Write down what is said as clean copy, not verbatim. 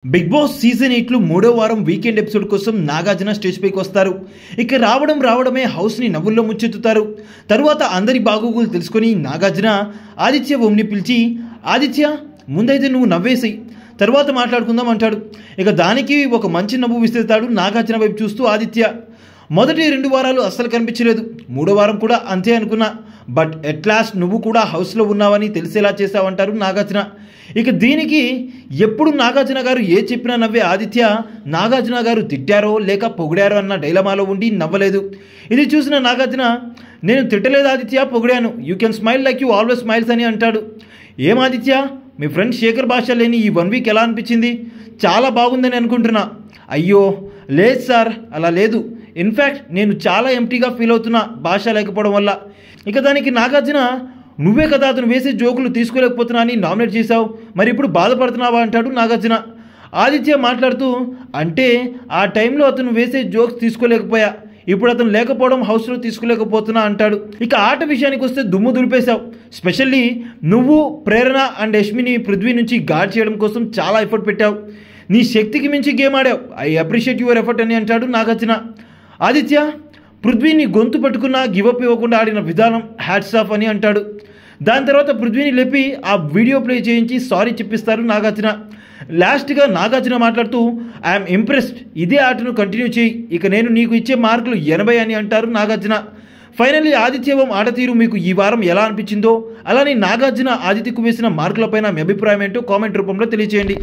Big boss season 8 మూడో వారం weekend episode కోసం నాగార్జున స్టేజ్ పైకి వస్తారు. ఇక రావడమే హౌస్ని నవ్వుల్లో ముంచెత్తుతారు. తరువాత అందరి బాగోగులు తెలుసుకొని నాగార్జున ఆదిత్య ఓంని పిలిచి, ఆదిత్య ముందైతే నువ్వు నవ్వేసి తర్వాత మాట్లాడుకుందాం అంటాడు. ఇక దానికి ఒక మంచి నవ్వు విసురుతాడు నాగార్జున వైపు చూస్తూ ఆదిత్య. మొదటి 2 వారాలు అస్సలు కనిపించలేదు, మూడో వారం కూడా అంతే అనుకున్నా, బట్ ఎట్ లాస్ట్ నువ్వు కూడా హౌస్లో ఉన్నావని తెలిసేలా చేసావంటారు నాగార్జున. ఇక దీనికి ఎప్పుడు నాగార్జున గారు ఏ చెప్పినా నవ్వే ఆదిత్య నాగార్జున గారు తిట్టారో లేక పొగిడారో అన్న డైలమాలో ఉండి నవ్వలేదు. ఇది చూసిన నాగార్జున, నేను తిట్టలేదు ఆదిత్య, పొగిడాను, you can smile like you always smile అని అంటాడు. ఏం ఆదిత్య, మీ ఫ్రెండ్ శేఖర్ భాష లేని ఈ 1 వీక్ ఎలా అనిపించింది? చాలా బాగుందని అనుకుంటున్నా. అయ్యో లేదు సార్, అలా లేదు, ఇన్ఫ్యాక్ట్ నేను చాలా ఎంటీగా ఫీల్ అవుతున్నా భాష లేకపోవడం వల్ల. ఇక దానికి నాగార్జున, నువ్వే కదా అతను వేసే జోకులు తీసుకోలేకపోతున్నా అని నామినేట్ చేశావు, మరి ఇప్పుడు బాధపడుతున్నావా అంటాడు నాగార్జున. ఆదిత్య మాట్లాడుతూ, అంటే ఆ టైంలో అతను వేసే జోక్స్ తీసుకోలేకపోయా, ఇప్పుడు అతను లేకపోవడం హౌస్లో తీసుకోలేకపోతున్నా అంటాడు. ఇక ఆట విషయానికి వస్తే దుమ్ము దులిపేశావు, స్పెషల్లీ నువ్వు ప్రేరణ అండ్ యష్మిని పృథ్వీ నుంచి గార్డ్ చేయడం కోసం చాలా ఎఫర్ట్ పెట్టావు, నీ శక్తికి మించి గేమ్ ఆడావు, ఐ అప్రిషియేట్ యువర్ ఎఫర్ట్ అని అంటాడు నాగార్జున. ఆదిత్య, పృథ్వీని గొంతు పట్టుకున్నా గివప్ ఇవ్వకుండా ఆడిన విధానం హ్యాట్స్ ఆఫ్ అని అంటాడు. దాని తర్వాత పృథ్వీని లేపి ఆ వీడియో ప్లే చేయించి సారీ చెప్పిస్తారు నాగార్జున. లాస్ట్గా నాగార్జున మాట్లాడుతూ, ఐఎమ్ ఇంప్రెస్డ్, ఇదే ఆటను కంటిన్యూ చేయి, ఇక నేను నీకు ఇచ్చే మార్కులు 80 అని అంటారు నాగార్జున. ఫైనల్లీ ఆదిత్యవం ఆట తీరు మీకు ఈ వారం ఎలా అనిపించిందో, అలానే నాగార్జున ఆదిత్యకు వేసిన మార్కులపైన మీ అభిప్రాయం ఏంటో కామెంట్ రూపంలో తెలియజేయండి.